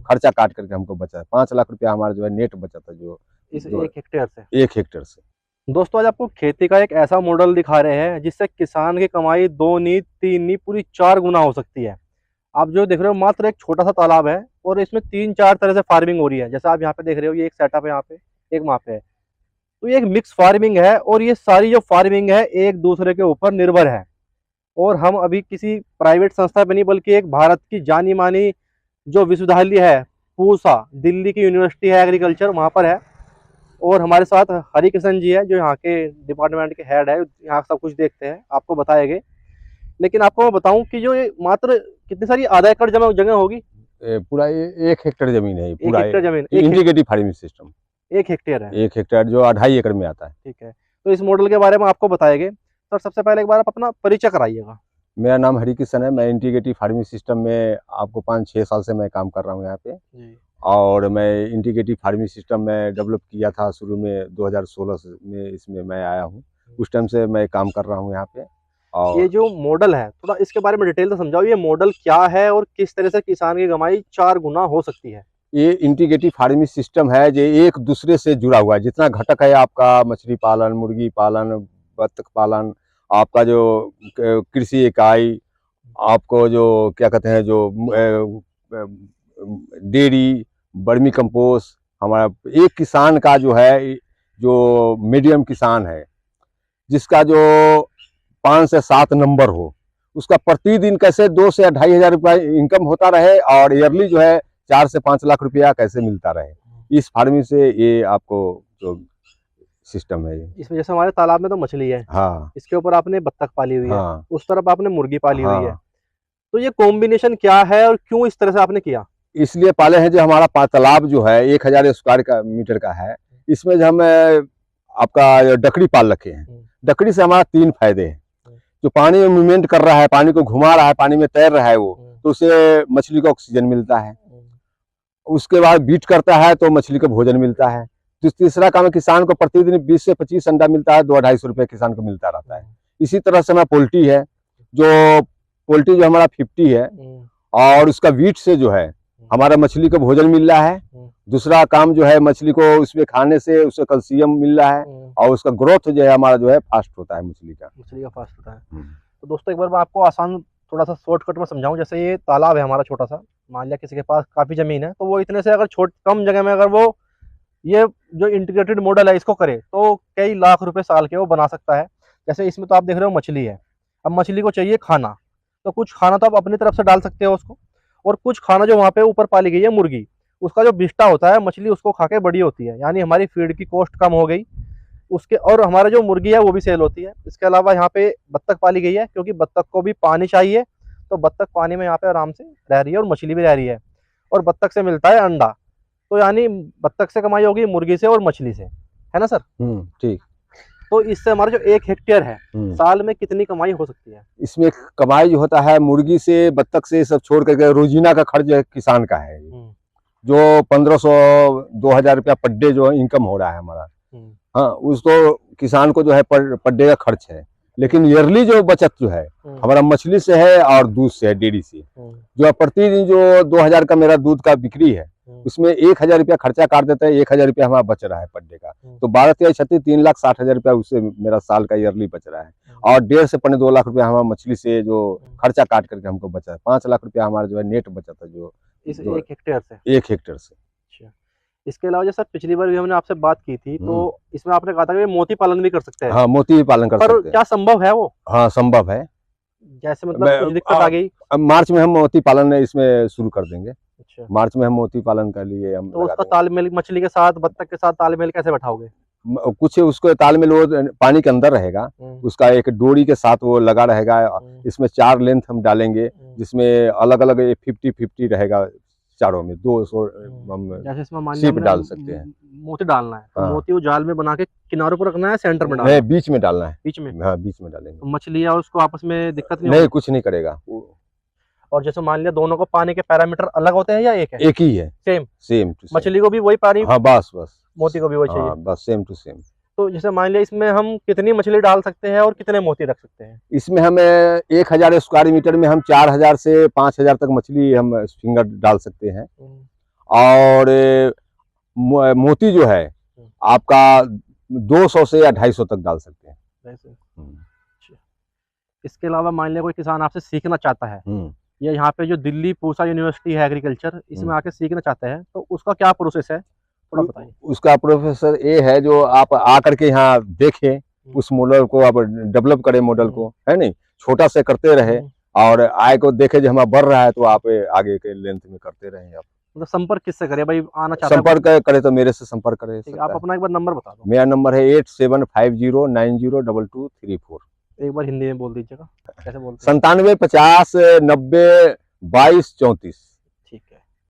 खर्चा काट करके हमको बचा है। 5 लाख रुपया हमारा जो है नेट बचा था जो इस 1 हेक्टेयर से। 1 हेक्टेयर से। दोस्तों आज आपको खेती का एक ऐसा मॉडल दिखा रहे हैं जिससे किसान की कमाई 2 नहीं 3 नहीं पूरी 4 गुना हो सकती है। आप जो देख रहे हो मात्र एक छोटा सा तालाब है और इसमें 3-4 तरह से फार्मिंग हो रही है। जैसा आप यहाँ पे देख रहे हो, ये एक सेटअप है, यहाँ पे एक वहाँ पे है, तो ये एक मिक्स फार्मिंग है और ये सारी जो फार्मिंग है एक दूसरे के ऊपर निर्भर है। और हम अभी किसी प्राइवेट संस्था पे नहीं बल्कि एक भारत की जानी मानी जो विश्वविद्यालय है पूसा, दिल्ली की यूनिवर्सिटी है एग्रीकल्चर, वहाँ पर है। और हमारे साथ हरिकिशन जी है जो यहाँ के डिपार्टमेंट के हेड है, यहाँ सब कुछ देखते हैं, आपको बताएंगे। लेकिन आपको मैं बताऊं कि जो ये मात्र कितनी सारी आधा एकड़ जगह होगी, पूरा 1 हेक्टेयर जमीन है, पूरा 1 हेक्टेयर जमीन, इंटीग्रेटेड फार्मिंग सिस्टम 1 हेक्टेयर है। 1 हेक्टेयर जो 2.5 एकड़ में आता है। ठीक है, तो इस मॉडल के बारे में आपको बताएंगे। सर सबसे पहले एक बार आप अपना परिचय कराइएगा। मेरा नाम हरिकिशन है, मैं इंटीग्रेटेड फार्मिंग सिस्टम में आपको 5-6 साल से मैं काम कर रहा हूँ यहाँ पे जी। और मैं इंटीग्रेटेड फार्मिंग सिस्टम में डेवलप किया था शुरू में 2016 में, इसमें मैं आया हूँ, उस टाइम से मैं काम कर रहा हूँ यहाँ पे। और ये जो मॉडल है थोड़ा इसके बारे में डिटेल से समझाओ, ये मॉडल क्या है और किस तरह से किसान की कमाई 4 गुना हो सकती है। ये इंटीग्रेटेड फार्मिंग सिस्टम है जो एक दूसरे से जुड़ा हुआ है। जितना घटक है आपका मछली पालन, मुर्गी पालन, बत्तख पालन, आपका जो कृषि इकाई, आपको जो क्या कहते हैं जो डेयरी, वर्मी कंपोस्ट, हमारा एक किसान का जो है जो मीडियम किसान है जिसका जो 5 से 7 नंबर हो, उसका प्रतिदिन कैसे 2 से 2.5 हजार रुपया इनकम होता रहे और ईयरली जो है 4 से 5 लाख रुपया कैसे मिलता रहे, इस फार्मिंग से ये आपको जो सिस्टम है। इसमें जैसे हमारे तालाब में तो मछली है, हाँ, इसके ऊपर आपने बत्तख पाली हुई हाँ, है, उस तरफ आपने मुर्गी पाली हाँ, हुई है, तो ये कॉम्बिनेशन क्या है और क्यों इस तरह से आपने किया? इसलिए पाले हैं जो हमारा तालाब जो है 1000 स्क्वायर मीटर का है, इसमें जो हम आपका डकरी पाल रखे हैं। डकरी से हमारा 3 फायदे हैं। जो पानी में मूवमेंट कर रहा है, पानी को घुमा रहा है, पानी में तैर रहा है वो, तो उससे मछली को ऑक्सीजन मिलता है। उसके बाद बीट करता है तो मछली को भोजन मिलता है। तो तीसरा काम है किसान को प्रतिदिन 20 से 25 अंडा मिलता है, 2-250 रुपये किसान को मिलता रहता है। इसी तरह से हमारा पोल्ट्री है, जो पोल्ट्री जो हमारा 50 है और उसका वीट से जो है हमारा मछली को भोजन मिल रहा है। दूसरा काम जो है मछली को उसमें खाने से उससे कैल्शियम मिल रहा है और उसका ग्रोथ जो है हमारा जो है फास्ट होता है, मछली का फास्ट होता है। तो दोस्तों एक बार मैं आपको आसान थोड़ा सा शॉर्टकट में समझाऊं। जैसे ये तालाब है हमारा छोटा सा, मान लिया किसी के पास काफी जमीन है, तो वो इतने से अगर कम जगह में अगर वो ये जो इंटीग्रेटेड मॉडल है इसको करे तो कई लाख रुपए साल के वो बना सकता है। जैसे इसमें तो आप देख रहे हो मछली है, अब मछली को चाहिए खाना, तो कुछ खाना तो आप अपनी तरफ से डाल सकते हो उसको, और कुछ खाना जो वहाँ पे ऊपर पाली गई है मुर्गी, उसका जो बिस्टा होता है मछली उसको खा के बड़ी होती है, यानी हमारी फीड की कॉस्ट कम हो गई उसके, और हमारा जो मुर्गी है वो भी सेल होती है। इसके अलावा यहाँ पे बत्तख पाली गई है क्योंकि बत्तख को भी पानी चाहिए, तो बत्तख पानी में यहाँ पे आराम से रह रही है और मछली भी रह रही है, और बत्तख से मिलता है अंडा, तो यानी बत्तख से कमाई होगी मुर्गी से और मछली से, है ना सर? ठीक। तो इससे हमारा जो 1 हेक्टेयर है साल में कितनी कमाई हो सकती है? इसमें कमाई जो होता है मुर्गी से, बत्तख से सब छोड़ करके रोजीना का खर्च किसान का है जो 1500-2000 रुपया पर डे जो इनकम हो रहा है हमारा। हाँ, उसको किसान को जो है पर डे का खर्च है। लेकिन ईयरली जो बचत जो है हमारा मछली से है और दूध से है, डेयरी से, जो प्रतिदिन जो 2000 का मेरा दूध का बिक्री है उसमें 1000 रुपया खर्चा काट देता है, 1000 रुपया हमारा बच रहा है पर डे का, तो 12-36 3,60,000 रुपया उससे मेरा साल का ईयरली बच रहा है। और 1.5 से 2 लाख रुपया हमारा मछली से जो खर्चा काट करके हमको बचा है। 5 लाख रुपया हमारा जो है नेट बचा था जो इस 1 हेक्टेयर से। 1 हेक्टेयर से। अच्छा, इसके अलावा जैसे पिछली बार भी हमने आपसे बात की थी तो इसमें आपने कहा था कि मोती पालन भी कर सकते हैं। हाँ, मोती पालन कर सकते हैं। क्या संभव है वो? हाँ, संभव है। जैसे मतलब कुछ दिक्कत आ गई, अब मार्च में हम मोती पालन इसमें शुरू कर देंगे। अच्छा, मार्च में हम मोती पालन के लिए हम तो उसका तालमेल मछली के साथ, बत्तख के साथ तालमेल कैसे बैठाओगे? कुछ उसको तालमेल वो पानी के अंदर रहेगा, उसका एक डोरी के साथ वो लगा रहेगा। इसमें 4 लेंथ हम डालेंगे जिसमें अलग अलग 50-50 रहेगा, चारों में 200 जैसे इसमें सीप डाल सकते हैं। मोती डालना है तो मोती वो जाल में बना के किनारों पर रखना है, सेंटर में डालना है? बीच में डालना है। बीच में? हाँ, बीच में डालेंगे। तो मछली या उसको आपस में दिक्कत नहीं, कुछ नहीं करेगा। और जैसे मान लिया दोनों को पानी के पैरामीटर अलग होते हैं या एक है? एक ही है। सेम मछली को भी वही पानी? हाँ, बस मोती को भी वही चाहिए? बस सेम टू सेम। तो जैसे मान लिया इसमें हम कितनी मछली डाल सकते हैं और कितने मोती रख सकते हैं? इसमें हमें 1000 स्क्वायर मीटर में हम 4000 से 5000 तक मछली हम फिंगर डाल सकते हैं। और मोती जो है आपका 200 से या 250 तक डाल सकते हैं। वैसे अच्छा। इसके अलावा मान लिया कोई किसान आपसे सीखना चाहता है, ये यहाँ पे जो दिल्ली पूसा यूनिवर्सिटी है एग्रीकल्चर, इसमें आके सीखना चाहते हैं, तो उसका क्या प्रोसेस है थोड़ा बताइए। उसका प्रोफेसर ये है जो आप आकर के यहाँ देखें, उस मॉडल को आप डेवलप करें, मॉडल को, है नहीं, छोटा से करते रहे और आय को देखे जो हमारा बढ़ रहा है तो आप आगे के लेंथ में करते रहें। आप मतलब संपर्क किससे करें भाई, आना चाहता है संपर्क करे तो मेरे से संपर्क करे ठीक है, आप अपना एक बार नंबर बता दो। मेरा नंबर है 8750902234। एक बार हिंदी में बोल दीजिएगा, कैसे बोलते हैं? 97 50 90 22 34।